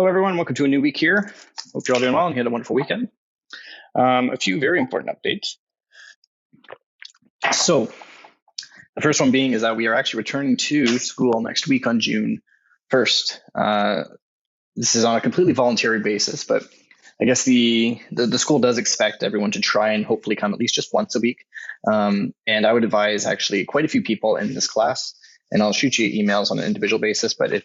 Hello, everyone. Welcome to a new week here. Hope you're all doing well and you had a wonderful weekend. A few very important updates. So the first one being is that we are actually returning to school next week on June 1st. This is on a completely voluntary basis, but I guess the school does expect everyone to try and hopefully come at least just once a week. And I would advise actually quite a few people in this class, and I'll shoot you emails on an individual basis, but if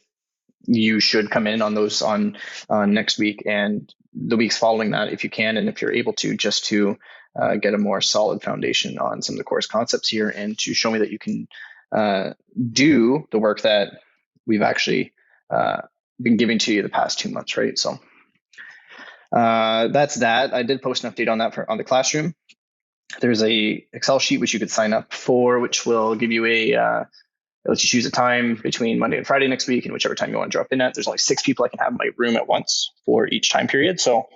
you should come in on those on next week and the weeks following that if you can, and if you're able to, just to get a more solid foundation on some of the course concepts here and to show me that you can do the work that we've actually been giving to you the past 2 months, right? So that's that. I did post an update on that on the classroom. There's a Excel sheet which you could sign up for, which will give you it lets you choose a time between Monday and Friday next week, and whichever time you want to drop in at. There's only 6 people I can have in my room at once for each time period. So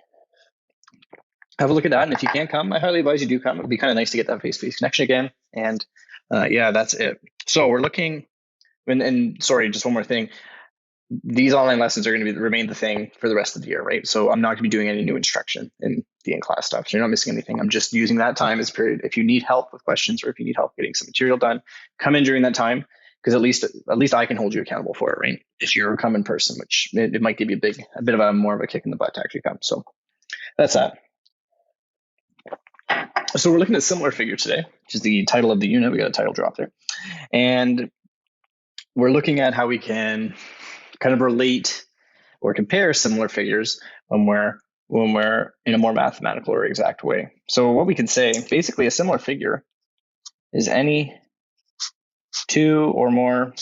have a look at that. And if you can't come, I highly advise you do come. It'd be kind of nice to get that face-to-face connection again. And yeah, that's it. So we're looking, and sorry, just one more thing. These online lessons are going to remain the thing for the rest of the year, right? So I'm not going to be doing any new instruction in the in-class stuff. So you're not missing anything. I'm just using that time as a period. If you need help with questions or if you need help getting some material done, come in during that time. Because at least I can hold you accountable for it, right? If you're come in person, which it might give you a bit of a more of a kick in the butt to actually come. So that's that. So we're looking at similar figure today, which is the title of the unit. We got a title drop there, and we're looking at how we can kind of relate or compare similar figures when we're in a more mathematical or exact way. So what we can say, basically, a similar figure is any two or more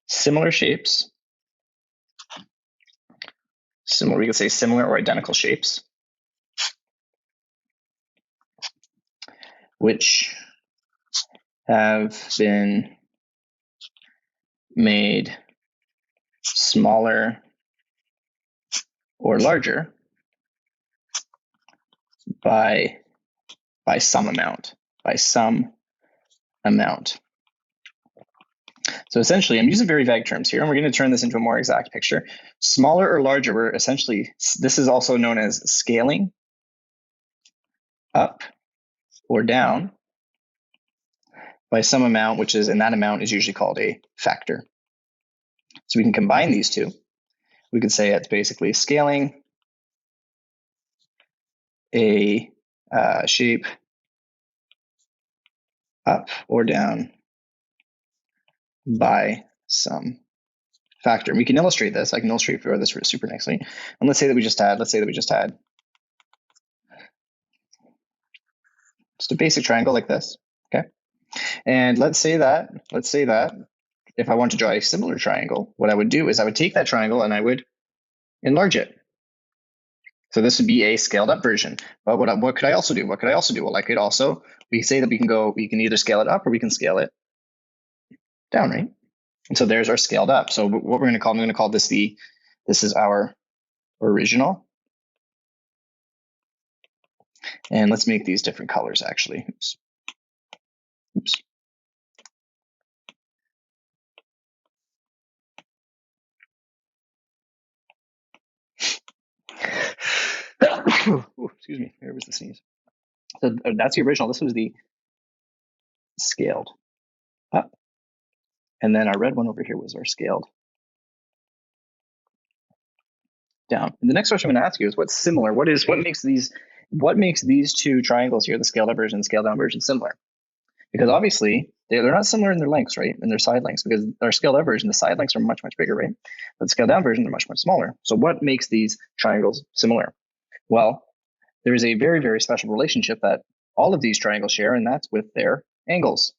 similar shapes, we could say similar or identical shapes, which have been made smaller or larger by some amount, So essentially, I'm using very vague terms here, and we're going to turn this into a more exact picture. Smaller or larger, we're essentially, this is also known as scaling up or down by some amount, and that amount is usually called a factor. So we can combine these two. We could say it's basically scaling a shape up or down by some factor. We can illustrate this. I can illustrate for this super nicely. And let's say that we just had just a basic triangle like this. Okay. And let's say that if I want to draw a similar triangle, what I would do is I would take that triangle and I would enlarge it. So this would be a scaled up version. But what could I also do? Well, we say that we can either scale it up or we can scale it down, right? And so there's our scaled up. So what I'm going to call this this is our original. And let's make these different colors actually. Oops. Ooh, excuse me, there was the sneeze. So that's the original. This was the scaled up. And then our red one over here was our scaled down. And the next question I'm going to ask you is what's similar? What makes these two triangles here, the scaled up version and scaled down version, similar? Because obviously they're not similar in their lengths, right? In their side lengths, because our scaled up version, the side lengths are much, much bigger, right? But the scaled down version, they're much, much smaller. So what makes these triangles similar? Well, there is a very, very special relationship that all of these triangles share, and that's with their angles.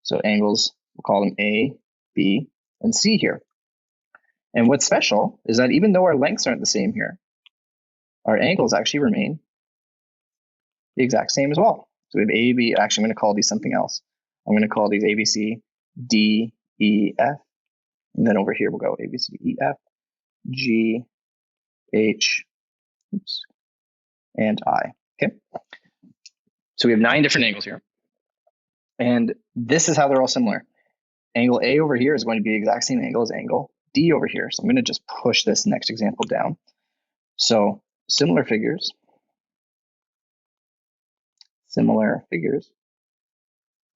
So angles, we'll call them A, B, and C here. And what's special is that even though our lengths aren't the same here, our angles actually remain the exact same as well. So we have A, B, actually I'm going to call these something else. I'm going to call these A, B, C, D, E, F. And then over here we'll go A, B, C, D, E, F, G, H, and I. Okay. So we have 9 different angles here. And this is how they're all similar. Angle A over here is going to be the exact same angle as angle D over here. So I'm going to just push this next example down. So similar figures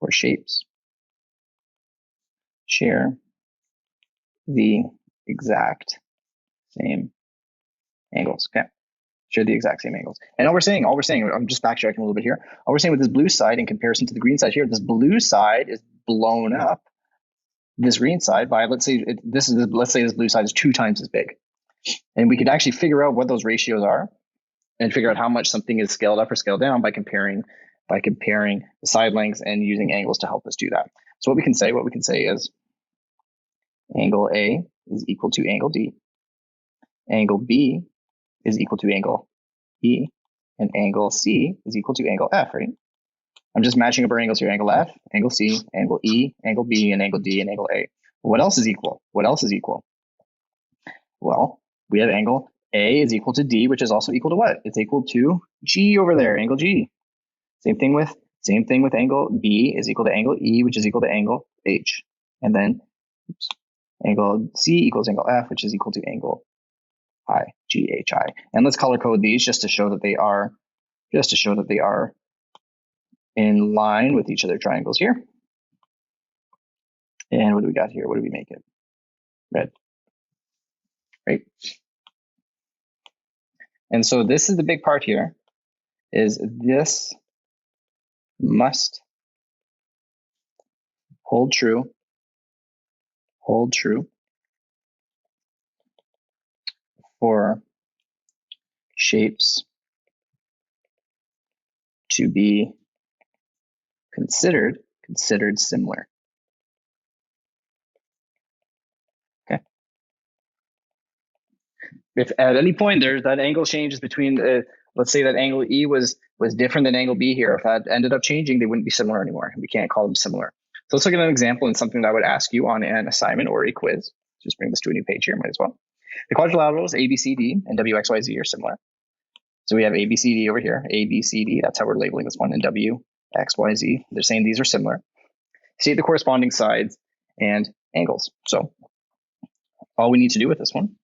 or shapes share the exact same angles. Okay, share the exact same angles. And all we're saying, I'm just backtracking a little bit here. All we're saying with this blue side in comparison to the green side here, this blue side is blown up this green side by, let's say this blue side is 2 times as big. And we could actually figure out what those ratios are and figure out how much something is scaled up or scaled down by comparing the side lengths and using angles to help us do that. So what we can say is angle A is equal to angle D, angle B is equal to angle E, and angle C is equal to angle F, right? I'm just matching up our angles here: angle F, angle C, angle E, angle B, and angle D, and angle A. What else is equal? Well, we have angle A is equal to D, which is also equal to what? It's equal to G over there, angle G. Same thing with angle B is equal to angle E, which is equal to angle H. And then angle C equals angle F, which is equal to angle I, GHI. And let's color code these just to show that they are in line with each of their triangles here. And what do we got here? What do we make it? Red. Right? And so this is the big part here, is this must hold true for shapes to be considered similar. Okay. If at any point there's that angle changes between, let's say that angle E was different than angle B here, if that ended up changing, they wouldn't be similar anymore. We can't call them similar. So let's look at an example and something that I would ask you on an assignment or a quiz. Just bring this to a new page here, might as well. The quadrilaterals ABCD and WXYZ are similar. So we have ABCD over here, ABCD, that's how we're labeling this one, and WXYZ. They're saying these are similar. State the corresponding sides and angles. So all we need to do with this one,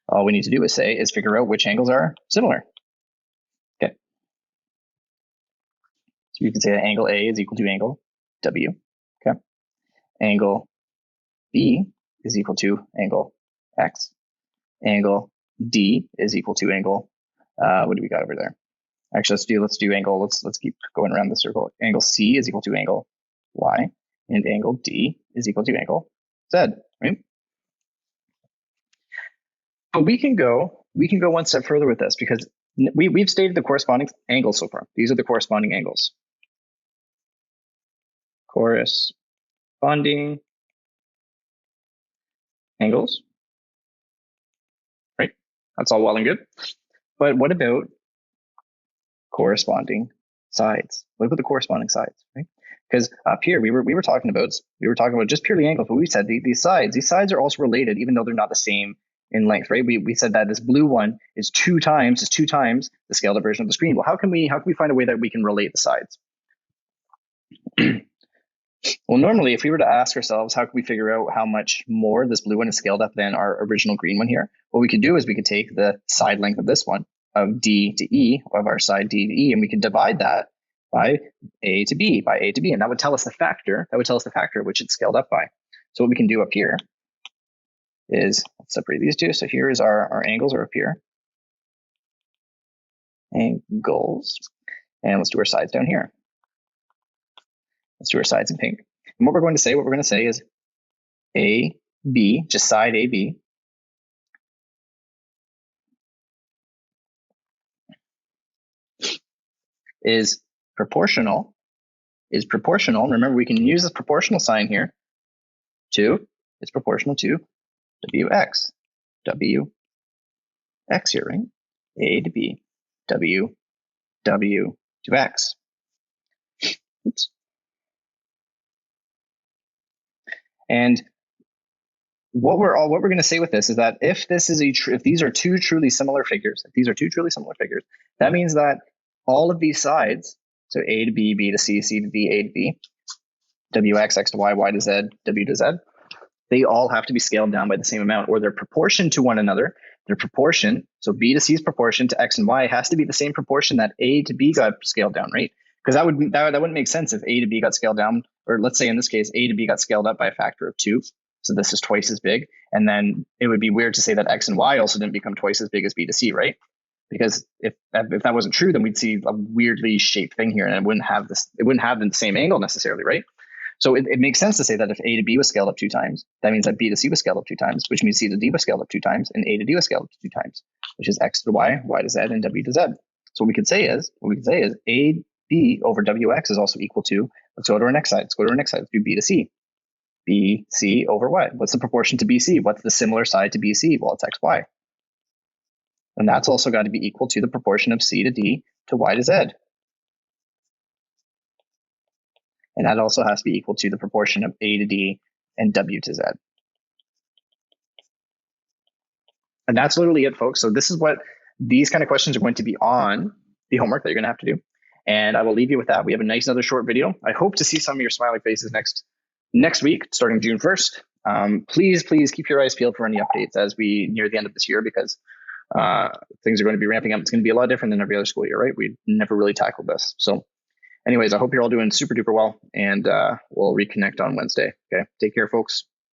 all we need to do is figure out which angles are similar. Okay. So you can say that angle A is equal to angle W. Okay. Angle B is equal to angle X. Angle D is equal to angle, what do we got over there? Actually, let's do angle, let's keep going around the circle. Angle C is equal to angle Y, and angle D is equal to angle Z, right? But we can go one step further with this, because we've stated the corresponding angles so far. These are the corresponding angles. Corresponding angles, right? That's all well and good. But what about corresponding sides? What about the corresponding sides, right? Because up here we were talking about just purely angles, but we said these sides are also related, even though they're not the same in length, right? We said that this blue one is 2 times the scaled up version of the screen. Well, how can we find a way that we can relate the sides? Well, normally, if we were to ask ourselves, how can we figure out how much more this blue one is scaled up than our original green one here? What we could do is we could take the side length of this one, of D to E, of our side D to E, and we could divide that by A to B, and that would tell us the factor. Which it's scaled up by. So what we can do up here is, let's separate these two. So here is our angles are up here. Angles. And let's do our sides down here. Let's do our sides in pink. And what we're going to say is AB, just side AB, is proportional. Remember, we can use this proportional sign here it's proportional to WX. WX here, right? A to B, W to X. Oops. And what we're going to say with this is that if these are two truly similar figures, that means that all of these sides, so A to B, B to C, C to D, A to B, WX, X to Y, Y to Z, W to Z, they all have to be scaled down by the same amount, or their proportion to one another. Their proportion, so B to C's proportion to X and Y has to be the same proportion that A to B got scaled down, right? Because that wouldn't make sense if A to B got scaled down, or let's say in this case, A to B got scaled up by a factor of 2. So this is twice as big. And then it would be weird to say that X and Y also didn't become twice as big as B to C, right? Because if that wasn't true, then we'd see a weirdly shaped thing here, and it wouldn't have the same angle necessarily, right? So it makes sense to say that if A to B was scaled up 2 times, that means that B to C was scaled up 2 times, which means C to D was scaled up 2 times, and A to D was scaled up 2 times, which is X to Y, Y to Z, and W to Z. So what we could say is AB over WX is also equal to, let's go to our next side. Let's do B to C. BC over Y. What's the proportion to BC? What's the similar side to BC? Well, it's XY. And that's also got to be equal to the proportion of C to D to Y to Z. And that also has to be equal to the proportion of A to D and W to Z. And that's literally it, folks. So this is what these kind of questions are going to be on the homework that you're going to have to do. And I will leave you with that. We have a nice another short video. I hope to see some of your smiling faces next week, starting June 1st. Please keep your eyes peeled for any updates as we near the end of this year, because things are going to be ramping up. It's going to be a lot different than every other school year, right? We never really tackled this. So anyways, I hope you're all doing super duper well, and we'll reconnect on Wednesday. Okay. Take care, folks.